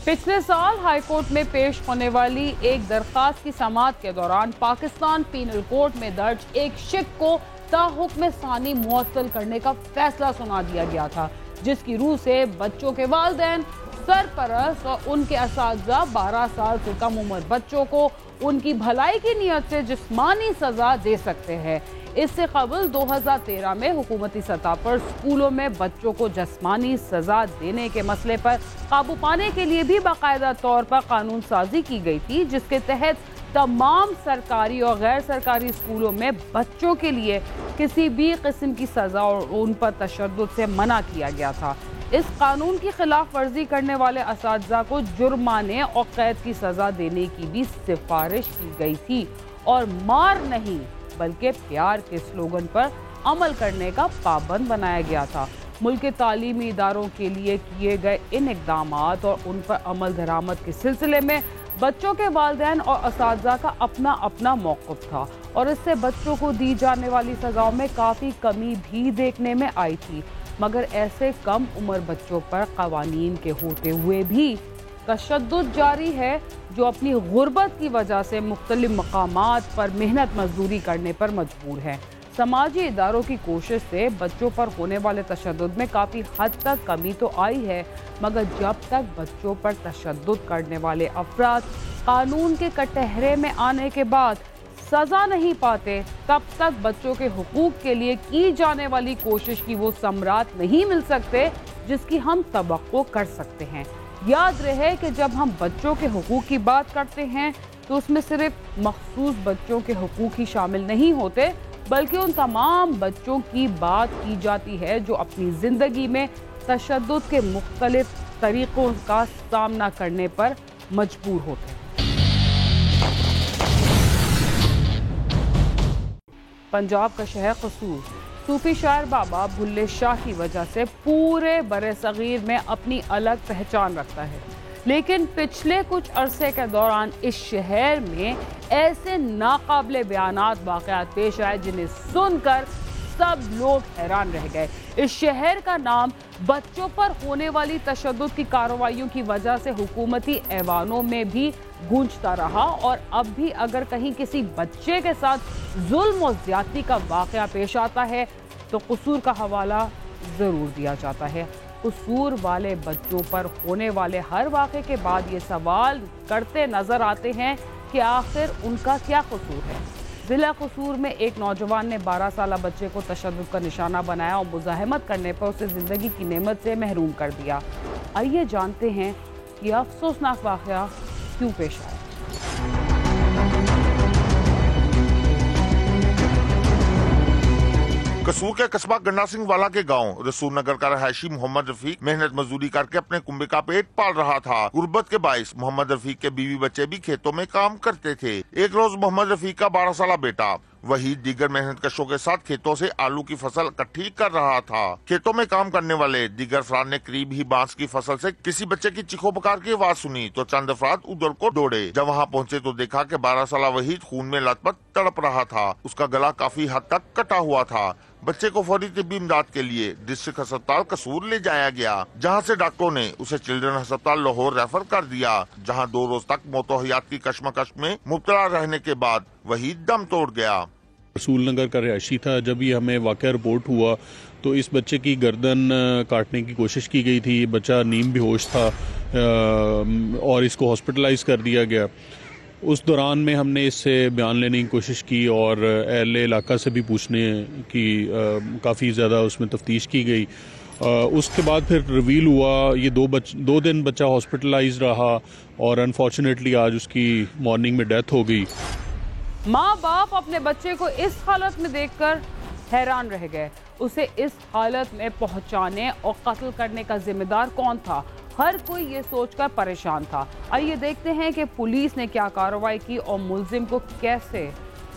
पिछले साल हाईकोर्ट में पेश होने वाली एक दरखास्त की समाअत के दौरान पाकिस्तान पीनल कोड में दर्ज एक शिक को ताहुक्म सानी मुअत्तल करने का फैसला सुना दिया गया था, जिसकी रूह से बच्चों के वालिदैन, सरपरस्त और उनके असातिज़ा 12 साल से कम उम्र बच्चों को उनकी भलाई की नीयत से जिस्मानी सजा दे सकते हैं। इससे कबल 2013 में हुकूमती सतह पर स्कूलों में बच्चों को जिस्मानी सजा देने के मसले पर काबू पाने के लिए भी बाकायदा तौर पर कानून साजी की गई थी, जिसके तहत तमाम सरकारी और गैर सरकारी स्कूलों में बच्चों के लिए किसी भी किस्म की सजा और उन पर तशद्दुद से मना किया गया था। इस कानून की खिलाफ वर्जी करने वाले असातिज़ा को जुर्माने और कैद की सजा देने की भी सिफारिश की गई थी और मार नहीं बल्कि प्यार के स्लोगन पर अमल करने का पाबंद बनाया गया था। मुल्क के तालीमी इदारों के लिए किए गए इन इक़दामात और उन पर अमल दरामद के सिलसिले में बच्चों के वालिदैन और असातिज़ा का अपना अपना मौक़िफ़ था और इससे बच्चों को दी जाने वाली सज़ाओं में काफ़ी कमी भी देखने में आई थी। मगर ऐसे कम उम्र बच्चों पर क़वानीन के होते हुए भी तशद्दुद जारी है, जो अपनी गुर्बत की वजह से मुख्तलिफ मकामात पर मेहनत मजदूरी करने पर मजबूर हैं। समाजी इदारों की कोशिश से बच्चों पर होने वाले तशद्दुद में काफ़ी हद तक कमी तो आई है, मगर जब तक बच्चों पर तशद्दुद करने वाले अफराद कानून के कटहरे में आने के बाद सज़ा नहीं पाते, तब तक बच्चों के हुकूक के लिए की जाने वाली कोशिश की वो समरात नहीं मिल सकते जिसकी हम तवक्को कर सकते हैं। याद रहे कि जब हम बच्चों के हुकूक की बात करते हैं तो उसमें सिर्फ मखसूस बच्चों के हुकूक ही शामिल नहीं होते, बल्कि उन तमाम बच्चों की बात की जाती है जो अपनी ज़िंदगी में तशद्दुद के मुख्तलिफ तरीक़ों का सामना करने पर मजबूर होते हैं। पंजाब का शहर कसूर सूफी शायर बाबा भुल्ले शाह की वजह से पूरे बरे सगीर में अपनी अलग पहचान रखता है, लेकिन पिछले कुछ अरसे के दौरान इस शहर में ऐसे नाकाबिले बयानात वाक़यात पेश आए जिन्हें सुनकर सब लोग हैरान रह गए। इस शहर का नाम बच्चों पर होने वाली तशद्दुद की कार्रवाइयों की वजह से हुकूमती ऐवानों में भी गूंजता रहा और अब भी अगर कहीं किसी बच्चे के साथ जुल्म और ज्यादती का वाक़या पेश आता है तो कसूर का हवाला ज़रूर दिया जाता है। कसूर वाले बच्चों पर होने वाले हर वाक़े के बाद ये सवाल करते नज़र आते हैं कि आखिर उनका क्या कसूर है। ज़िला कसूर में एक नौजवान ने 12 साल बच्चे को तशद्दुद का निशाना बनाया और मुज़ाहमत करने पर उसे ज़िंदगी की नेमत से महरूम कर दिया। आइए जानते हैं कि अफसोसनाक वाक़या क्यों पेश आया। कसूर के कस्बा गन्ना सिंह वाला के गांव रसूल नगर का रहायशी मोहम्मद रफीक मेहनत मजदूरी करके अपने कुंबे का पेट पाल रहा था। गुर्बत के बाइस मोहम्मद रफीक के बीवी बच्चे भी खेतों में काम करते थे। एक रोज मोहम्मद रफीक का 12 साल बेटा वही दीगर मेहनत कशों के साथ खेतों से आलू की फसल इकट्ठी कर रहा था। खेतों में काम करने वाले दीगर अफराद ने करीब ही बांस की फसल से किसी बच्चे की चीखों पुकार की आवाज सुनी तो चंद अफराद उधर को दौड़े। जब वहां पहुंचे तो देखा कि 12 साल वहीद खून में लथपथ तड़प रहा था। उसका गला काफी हद तक कटा हुआ था। बच्चे को फौरी तिब्बी इमदाद के लिए डिस्ट्रिक्ट अस्पताल कसूर ले जाया गया, जहां से डॉक्टरों ने उसे चिल्ड्रन अस्पताल लाहौर रेफर कर दिया, जहां 2 रोज तक मौतो हयात की कश्मकश में मुब्तला रहने के बाद वही दम तोड़ गया। रसूल नगर का रिहायशी था। जब ये हमें वाक़या रिपोर्ट हुआ तो इस बच्चे की गर्दन काटने की कोशिश की गई थी। बच्चा नीम बेहोश था और इसको हॉस्पिटलाइज कर दिया गया। उस दौरान में हमने इससे बयान लेने की कोशिश की और अहले इलाका से भी पूछने की काफ़ी ज़्यादा उसमें तफ्तीश की गई। उसके बाद फिर रिवील हुआ ये 2 दिन बच्चा हॉस्पिटलाइज रहा और अनफॉर्चुनेटली आज उसकी मॉर्निंग में डेथ हो गई। माँ बाप अपने बच्चे को इस हालत में देखकर हैरान रह गए। उसे इस हालत में पहुंचाने और कत्ल करने का जिम्मेदार कौन था? हर कोई ये सोचकर परेशान था। आइए देखते हैं कि पुलिस ने क्या कार्रवाई की और मुलजिम को कैसे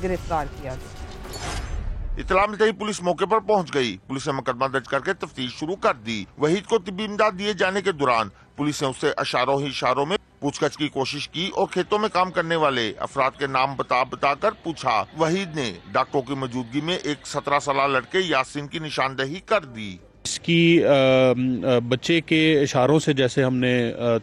गिरफ्तार किया गया। इतला मिलते ही पुलिस मौके पर पहुंच गई। पुलिस ने मुकदमा दर्ज करके तफ्तीश शुरू कर दी। वहीद को तिब्बी इमदाद दिए जाने के दौरान पुलिस ने उससे इशारों ही इशारों में पूछताछ की कोशिश की और खेतों में काम करने वाले अफराद के नाम बताकर पूछा। वहीद ने डॉक्टरों की मौजूदगी में एक 17 साल लड़के यासीन की निशानदेही कर दी। इसकी बच्चे के इशारों से जैसे हमने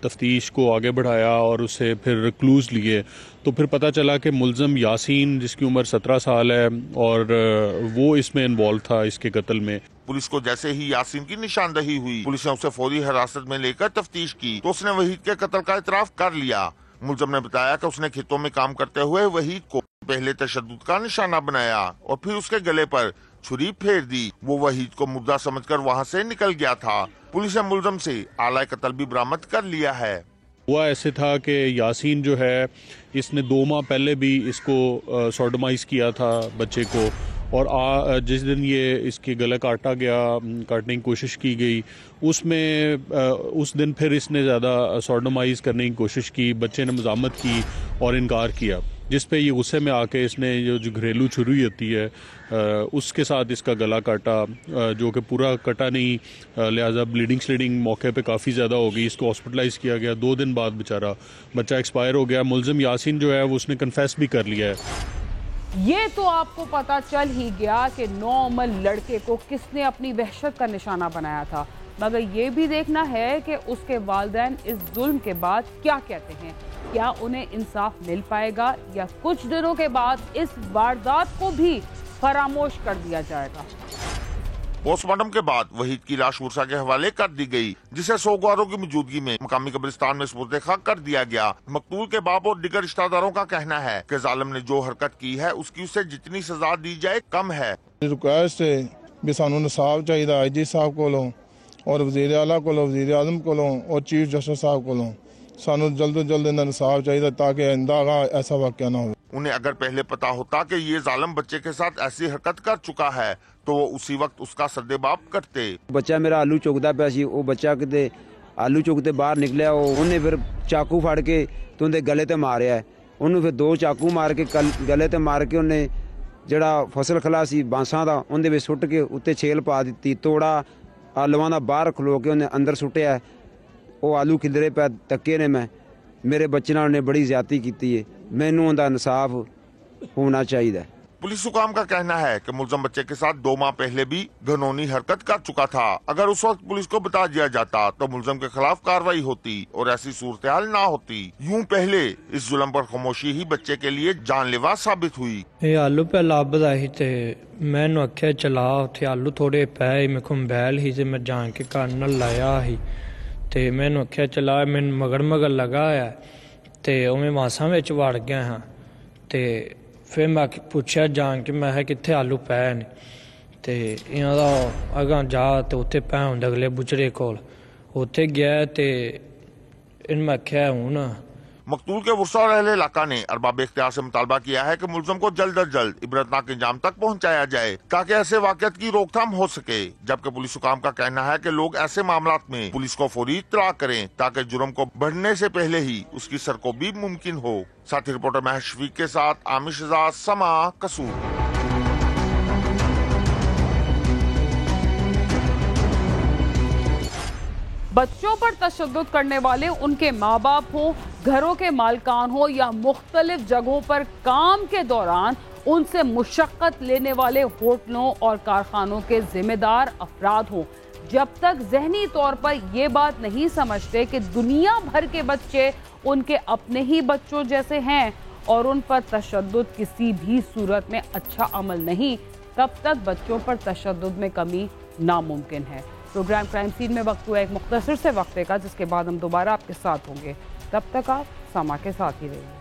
तफ्तीश को आगे बढ़ाया और उससे फिर क्लूज लिए, तो फिर पता चला कि मुलज़म यासीन, जिसकी उम्र 17 साल है, और वो इसमें इन्वॉल्व था, इसके कत्ल में। पुलिस को जैसे ही यासीन की निशानदही हुई, पुलिस ने उसे फौरी हिरासत में लेकर तफ्तीश की तो उसने वहीद के कत्ल का इतराफ कर लिया। मुलज़म ने बताया कि उसने खेतों में काम करते हुए वहीद को पहले तशद्दुद का निशाना बनाया और फिर उसके गले पर छुरी फेर दी। वो वहीद को मुर्दा समझकर वहाँ से निकल गया था। पुलिस ने मुलज़म से आला कत्ल भी बरामद कर लिया है। हुआ ऐसे था कि यासीन जो है, इसने 2 माह पहले भी इसको सोडोमाइज किया था बच्चे को, और जिस दिन ये इसके गला काटने की कोशिश की गई, उस दिन फिर इसने ज़्यादा सोडोमाइज करने की कोशिश की। बच्चे ने मज़ामत की और इनकार किया, जिस पे ये गुस्से में आके इसने जो घरेलू छुरी होती है उसके साथ इसका गला काटा, जो कि पूरा कटा नहीं, लिहाजा ब्लीडिंग स्लीडिंग मौके पे काफ़ी ज़्यादा हो गई। इसको हॉस्पिटलाइज किया गया। 2 दिन बाद बेचारा बच्चा एक्सपायर हो गया। मुलज़िम यासीन जो है वो उसने कन्फेस भी कर लिया है। ये तो आपको पता चल ही गया कि नॉर्मल लड़के को किसने अपनी वहशत का निशाना बनाया था, मगर ये भी देखना है कि उसके वालिदैन इस जुल्म के बाद क्या कहते हैं। क्या उन्हें इंसाफ मिल पाएगा या कुछ दिनों के बाद इस वारदात को भी फरामोश कर दिया जाएगा। पोस्टमार्टम के बाद वहीद की लाश वर्षा के हवाले कर दी गई, जिसे सोगवारों की मौजूदगी में मकामी कब्रिस्तान में सुपुर्द खाक कर दिया गया। मकतूल के बाप और दिगर रिश्तेदारों का कहना है कि जालिम ने जो हरकत की है उसकी उसे जितनी सजा दी जाए कम है। रिक्वेस्ट है भी सानू इंसाफ चाहिए IG साहब कोलों और वज़ीर आला कोलों, वज़ीर आज़म कोलों और चीफ जस्टिस साहब कोलों। सानू जल्द से जल्द इंसाफ चाहिए ताकि आइंदा ऐसा वाक़या ना हो। उन्हें अगर पहले पता होता कि ये जालिम बच्चे के साथ ऐसी हरकत कर चुका है तो वो उसी वक्त उसका सद्देबाप करते। बच्चा मेरा आलू चुगदा पिया सी, वो बच्चा किते आलू चुगते बाहर निकलिया, उन्हें फिर चाकू फड़ के तो उनके गले ते मारिया है। उन्होंने फिर 2 चाकू मार के गले ते मार के उन्हें जड़ा फसल खला सी बांसां दा उनदे विच सुੱਟ के उत्ते छेल पा दी। तोड़ा आलूआं दा बाहर खलो के उन्हें अंदर सुੱਟਿਆ। वो आलू खिलरे पे तक्के ने मैं मेरे बच्चे नाल ने बड़ी ज्यादती की है। मैनू उनदा इंसाफ होना चाहिए। पुलिस हुकाम का कहना है कि मुलज़म बच्चे के साथ 2 माह पहले भी घिनौनी हरकत कर चुका था। अगर उस वक्त पुलिस को बता दिया जाता तो मुलज़म के खिलाफ कार्रवाई होती और ऐसी सूरत-ए-हाल ना होती। यूं पहले इस जुल्म पर खामोशी ही बच्चे के लिए जानलेवा साबित हुई। ये आलू पे लाभदा ही ते मैनू आख्या चला उत्थे आलू थोड़े पै मेरे को बैल ही ते मैं जान के घर न लाया ही ते मैनू आख्या चला मैन मगर लगा है ते उवें मासा विच वड़ गया हाँ। ते फिर मैं पूछा जान के मैं कित्थे आलू पै ने ते इयां दा अगां जा ते उत्थे पै हुंदे अगले बुचड़े कोल उत्थे गया ते इन मैं आख्या हुन। मकतूल के वर्षा और अहले इलाका ने अरबाब इख्तियार से मुतालबा किया है कि मुलज़म को जल्द अज जल्द इबरतनाक इंजाम तक पहुंचाया जाए ताकि ऐसे वाक़यात की रोकथाम हो सके। जबकि पुलिस हुकाम का कहना है कि लोग ऐसे मामलात में पुलिस को फौरी इत्तला करें ताकि जुर्म को बढ़ने से पहले ही उसकी सरकोबी मुमकिन हो। साथी रिपोर्टर महर शफीक के साथ आमिर शहजाद, समा, कसूर। बच्चों पर तशद्दुद करने वाले उनके माँ बाप हो, घरों के मालकान हो या मुख्तलिफ जगहों पर काम के दौरान उनसे मुशक्कत लेने वाले होटलों और कारखानों के जिम्मेदार अफराद हों, जब तक जहनी तौर पर यह बात नहीं समझते कि दुनिया भर के बच्चे उनके अपने ही बच्चों जैसे हैं और उन पर तशद्दुद किसी भी सूरत में अच्छा अमल नहीं, तब तक बच्चों पर तशद्दुद में कमी नामुमकिन है। प्रोग्राम क्राइम सीन में वक्त हुआ एक मुख्तसर से वक्फे का, जिसके बाद हम दोबारा आपके साथ होंगे। तब तक आप समा के साथ ही रहिए।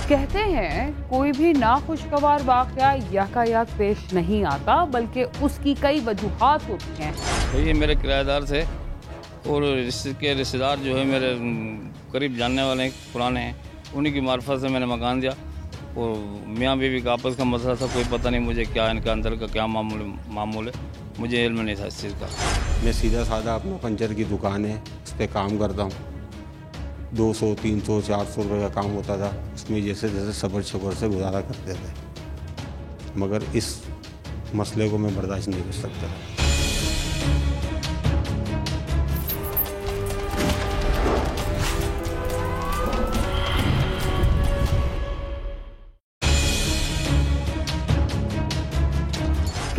कहते हैं कोई भी नाखुशगवार वाक़या यकायक पेश नहीं आता, बल्कि उसकी कई वजूहात होती हैं। ये मेरे किराएदार थे और इसके रिश्तेदार जो है मेरे करीब जानने वाले हैं, पुराने हैं, उन्हीं की मार्फत से मैंने मकान दिया और मियाँ बीवी का आपस का मसला था। कोई पता नहीं मुझे क्या इनके अंदर का क्या मामूल है, मुझे इल्म नहीं था इस चीज़ का। मैं सीधा साधा अपना पंचर की दुकान है, उस पर काम करता हूँ। 200, 300, 400 रुपये का काम होता था। उसमें जैसे जैसे सब्र शुक्र से गुजारा करते थे, मगर इस मसले को मैं बर्दाश्त नहीं कर सकता।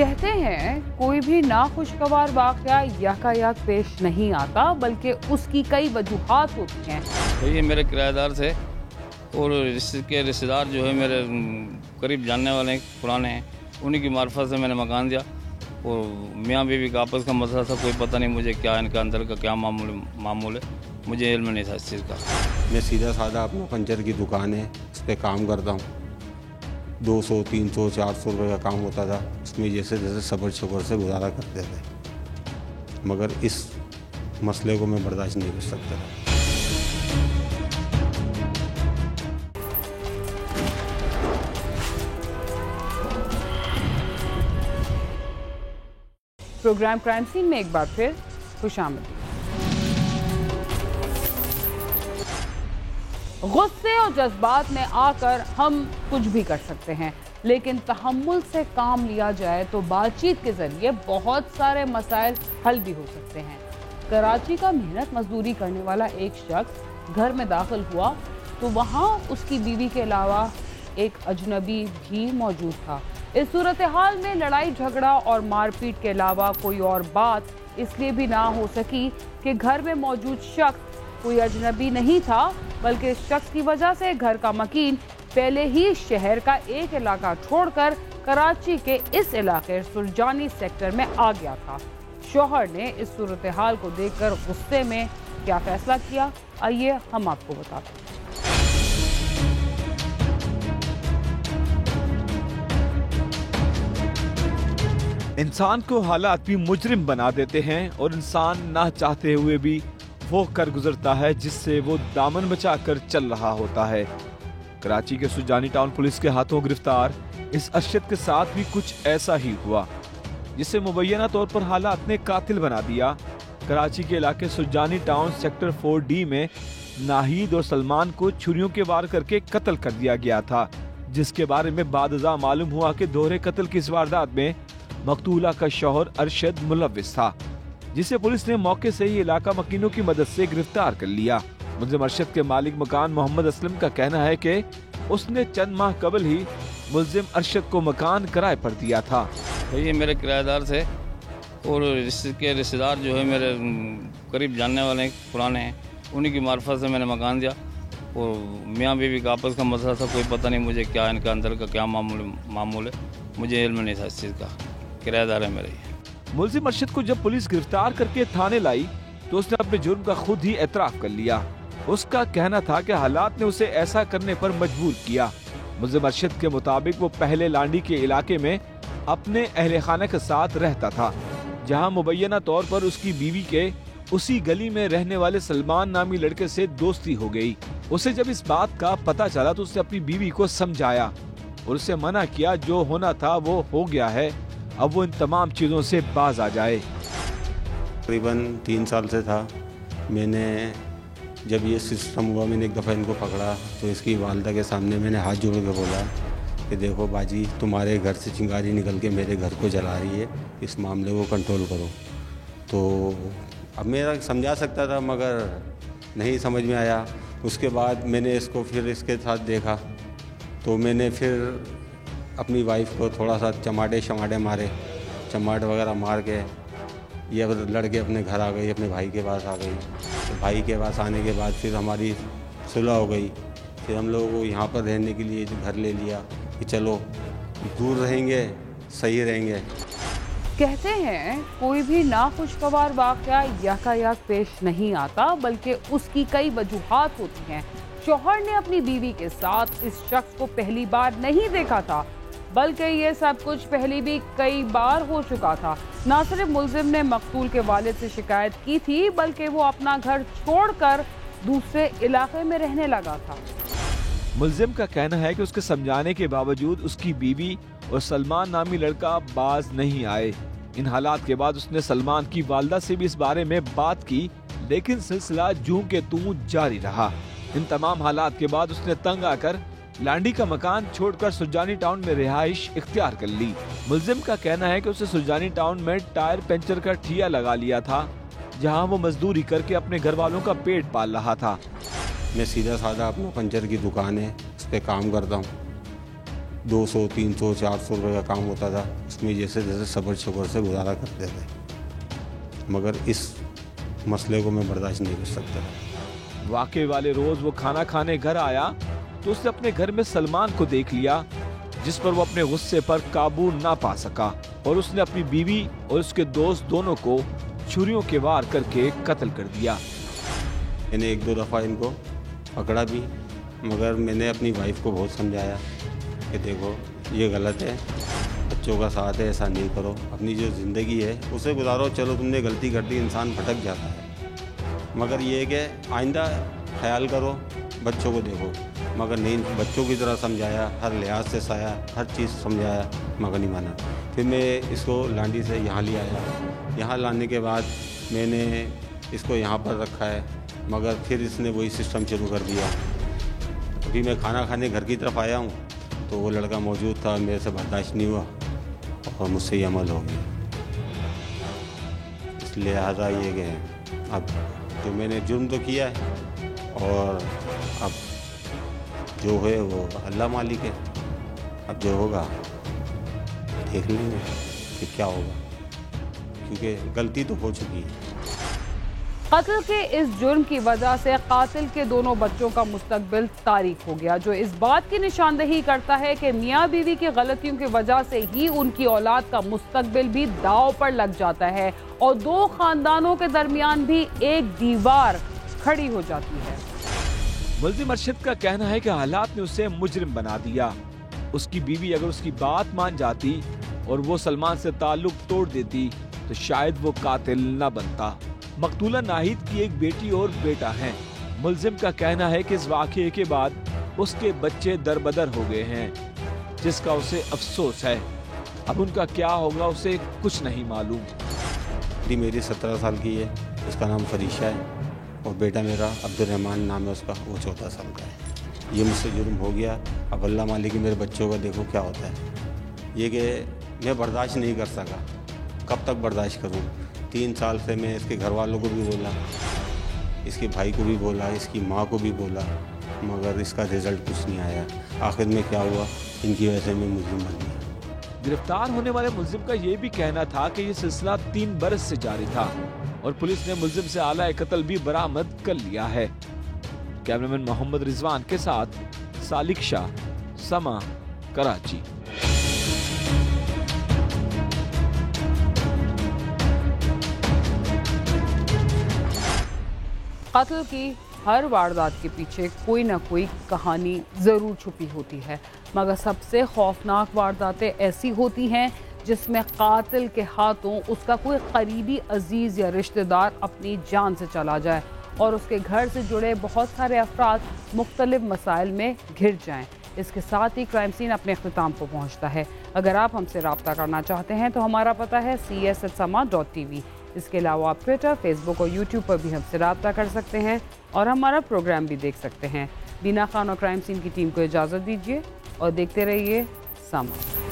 कहते हैं कोई भी नाखुशगवार वाकया यकायक पेश नहीं आता, बल्कि उसकी कई वजूहात होती हैं। तो ये मेरे किराएदार थे और इसके रिश्तेदार जो है मेरे करीब जानने वाले हैं, पुराने हैं, उन्हीं की मार्फत से मैंने मकान दिया। और मियाँ बीवी का आपस का मसला था, कोई पता नहीं मुझे क्या इनका अंदर का क्या मामूल है, मुझे इल्म नहीं था इस चीज़ का। मैं सीधा साधा अपना पंचर की दुकान है, उस पर काम करता हूँ। 200, 300, 400 रुपये का काम होता था, उसमें जैसे जैसे सब्र शुक्र से गुजारा करते थे, मगर इस मसले को मैं बर्दाश्त नहीं कर सकता। प्रोग्राम क्राइम सीन में एक बार फिर खुशामदीद। गुस्से और जज्बात में आकर हम कुछ भी कर सकते हैं, लेकिन तहम्मुल से काम लिया जाए तो बातचीत के जरिए बहुत सारे मसाइल हल भी हो सकते हैं। कराची का मेहनत मजदूरी करने वाला एक शख्स घर में दाखिल हुआ तो वहां उसकी बीवी के अलावा एक अजनबी भी मौजूद था। इस सूरत हाल में लड़ाई झगड़ा और मारपीट के अलावा कोई और बात इसलिए भी ना हो सकी कि घर में मौजूद शख्स कोई अजनबी नहीं था, बल्कि इस शख्स की वजह से घर का मकीन पहले ही शहर का एक इलाका छोड़कर कराची के इस इलाके सुरजानी सेक्टर में आ गया था। शौहर ने इस सूरत हाल को देखकर गुस्से में क्या फैसला किया, आइए हम आपको बताते हैं। इंसान को हालात भी मुजरिम बना देते हैं और इंसान ना चाहते हुए भी वो कर गुजरता है जिससे वो दामन बचाकर चल रहा होता है। कराची के सुजानी टाउन पुलिस के हाथों गिरफ्तार इस अरशद के साथ भी कुछ ऐसा ही हुआ, जिसे मुबैना तौर पर हालात ने कातिल बना दिया। कराची के इलाके सुजानी टाउन सेक्टर 4D में नाहिद और सलमान को छुरियों के वार करके कत्ल कर दिया गया था, जिसके बारे में बादजा मालूम हुआ कि दोहरे कत्ल की इस वारदात में मकतूला का शौहर अरशद मुलव्विस था, जिसे पुलिस ने मौके से ही इलाका मकीनों की मदद से गिरफ्तार कर लिया। मुलजिम अरशद के मालिक मकान मोहम्मद असलम का कहना है कि उसने चंद माह कबल ही मुलजिम अरशद को मकान किराए पर दिया था। ये मेरे किराएदार थे और इसके रिश्तेदार जो है मेरे करीब जानने वाले हैं, पुराने हैं, उन्हीं की मार्फत से मैंने मकान दिया। और मियाँ बीवी का आपस का मसला था, कोई पता नहीं मुझे क्या इनका अंदर का क्या मामूल है, मुझे इल्म नहीं था इस चीज़ का। किराएदार है मेरे। मुलजिम अरशद को जब पुलिस गिरफ्तार करके थाने लाई तो उसने अपने जुर्म का खुद ही एतराफ कर लिया। उसका कहना था कि हालात ने उसे ऐसा करने पर मजबूर किया। मुलजिम अरशद के मुताबिक वो पहले लांडी के इलाके में अपने अहले खाना के साथ रहता था, जहां मुबैना तौर पर उसकी बीवी के उसी गली में रहने वाले सलमान नामी लड़के से दोस्ती हो गई। उसे जब इस बात का पता चला तो उसने अपनी बीवी को समझाया और उसे मना किया, जो होना था वो हो गया है, अब वो इन तमाम चीज़ों से बाज आ जाए। तकरीबन 3 साल से था। मैंने जब ये सिस्टम हुआ, मैंने एक दफ़ा इनको पकड़ा तो इसकी वालदा के सामने मैंने हाथ जोड़ के बोला कि देखो बाजी, तुम्हारे घर से चिंगारी निकल के मेरे घर को जला रही है, इस मामले को कंट्रोल करो। तो अब मेरा समझा सकता था मगर नहीं समझ में आया। उसके बाद मैंने इसको फिर इसके साथ देखा तो मैंने फिर अपनी वाइफ को थोड़ा सा चमाटे मारे, चमाट वगैरह मार के ये लड़के अपने घर आ गई, अपने भाई के पास आ गई। तो भाई के पास आने के बाद फिर हमारी सुलह हो गई। फिर हम लोगों को यहाँ पर रहने के लिए घर ले लिया कि चलो दूर रहेंगे, सही रहेंगे। कहते हैं कोई भी नाखुशगवार वाकया यकायक पेश नहीं आता, बल्कि उसकी कई वजूहात होती हैं। शौहर ने अपनी बीवी के साथ इस शख्स को पहली बार नहीं देखा था, बल्कि ये सब कुछ पहले भी कई बार हो चुका था। न सिर्फ मुलजिम ने मकतूल के वालिद से शिकायत की थी, बल्कि वो अपना घर छोड़कर दूसरे इलाके में रहने लगा था। मुलजिम का कहना है कि उसके समझाने के बावजूद उसकी बीवी और सलमान नामी लड़का बाज नहीं आए। इन हालात के बाद उसने सलमान की वालदा से भी इस बारे में बात की, लेकिन सिलसिला जूं के तूं जारी रहा। इन तमाम हालात के बाद उसने तंग आकर लांडी का मकान छोड़कर सुरजानी टाउन में रिहाइश इख्तियार कर ली। मुलजिम का कहना है कि उसे सुरजानी टाउन में टायर पंचर का ठिया लगा लिया था, जहां वो मजदूरी करके अपने घर वालों का पेट पाल रहा था। मैं सीधा साधा अपना पंचर की दुकान है, उस पर काम करता हूँ। 200, 300, 400 रुपये का काम होता था, उसमें जैसे जैसे सब्र शुक्र से गुजारा करते थे, मगर इस मसले को मैं बर्दाश्त नहीं कर सकता। वाकई वाले रोज वो खाना खाने घर आया तो उसने अपने घर में सलमान को देख लिया, जिस पर वो अपने गुस्से पर काबू ना पा सका और उसने अपनी बीवी और उसके दोस्त दोनों को छुरियों के वार करके कत्ल कर दिया। मैंने 1-2 दफ़ा इनको पकड़ा भी, मगर मैंने अपनी वाइफ को बहुत समझाया कि देखो ये गलत है, बच्चों का साथ है, ऐसा नहीं करो, अपनी जो ज़िंदगी है उसे गुजारो। चलो तुमने गलती कर दी, इंसान भटक जाता है, मगर ये है कि आइंदा ख्याल करो, बच्चों को देखो। मगर नहीं, बच्चों की तरह समझाया, हर लिहाज से साया, हर चीज़ समझाया, मगर नहीं माना। फिर मैं इसको लांडी से यहाँ ले आया। यहाँ लाने के बाद मैंने इसको यहाँ पर रखा है, मगर फिर इसने वही सिस्टम शुरू कर दिया। अभी मैं खाना खाने घर की तरफ आया हूँ तो वो लड़का मौजूद था, मेरे से बर्दाश्त नहीं हुआ और मुझसे ये अमल हो गया। इसलिए लिहाजा ये कि अब जो मैंने जुर्म तो किया है और अब जो है वो अल्लाह मालिक है, अब जो होगा देख लेंगे कि क्या होगा, क्योंकि गलती तो हो चुकी है। कत्ल के इस जुर्म की वजह से कातिल के दोनों बच्चों का मुस्तकबिल तारीक हो गया, जो इस बात की निशानदही करता है कि मियाँ बीवी की गलतियों की वजह से ही उनकी औलाद का मुस्तकबिल भी दांव पर लग जाता है और दो खानदानों के दरमियान भी एक दीवार खड़ी हो जाती है। मुल्जिम अरशद का कहना है कि हालात ने उसे मुजरिम बना दिया। उसकी बीवी अगर उसकी बात मान जाती और वो सलमान से ताल्लुक तोड़ देती तो शायद वो कातिल न बनता। मकतूला नाहिद की एक बेटी और बेटा है। मुल्जिम का कहना है कि इस वाक़ये के बाद उसके बच्चे दरबदर हो गए हैं, जिसका उसे अफसोस है। अब उनका क्या होगा उसे कुछ नहीं मालूम। मेरी 17 साल की है, उसका नाम फरीशा है, और बेटा मेरा अब्दुर्रहमान नाम है उसका, वो 14 साल का है। ये मुझसे जुर्म हो गया, अब अल्लाह मालिक मेरे बच्चों का देखो क्या होता है। ये कि मैं बर्दाश्त नहीं कर सका, कब तक बर्दाश्त करूं। 3 साल से मैं इसके घर वालों को भी बोला, इसके भाई को भी बोला, इसकी माँ को भी बोला, मगर इसका रिजल्ट कुछ नहीं आया। आखिर में क्या हुआ, इनकी वजह से मैं मुजरिम बन गया। गिरफ्तार होने वाले मुल्जिम का ये भी कहना था कि ये सिलसिला 3 बरस से जारी था और पुलिस ने मुल्जिम से आला कत्ल भी बरामद कर लिया है। कैमरामैन मोहम्मद रिजवान के साथ सालिक शाह, समा, कराची। कत्ल की हर वारदात के पीछे कोई ना कोई कहानी ज़रूर छुपी होती है, मगर सबसे खौफनाक वारदातें ऐसी होती हैं जिसमें कातिल के हाथों उसका कोई करीबी अजीज़ या रिश्तेदार अपनी जान से चला जाए और उसके घर से जुड़े बहुत सारे अफराद मुख्तलिफ मसाइल में घिर जाएं। इसके साथ ही क्राइम सीन अपने अख्ताम को पहुँचता है। अगर आप हमसे रब्ता करना चाहते हैं तो हमारा पता है cs@sama.tv। इसके अलावा आप ट्विटर, फेसबुक और यूट्यूब पर भी हमसे रब्ता कर सकते हैं और हमारा प्रोग्राम भी देख सकते हैं। बीना खान और क्राइम सीन की टीम को इजाज़त दीजिए और देखते रहिए समा।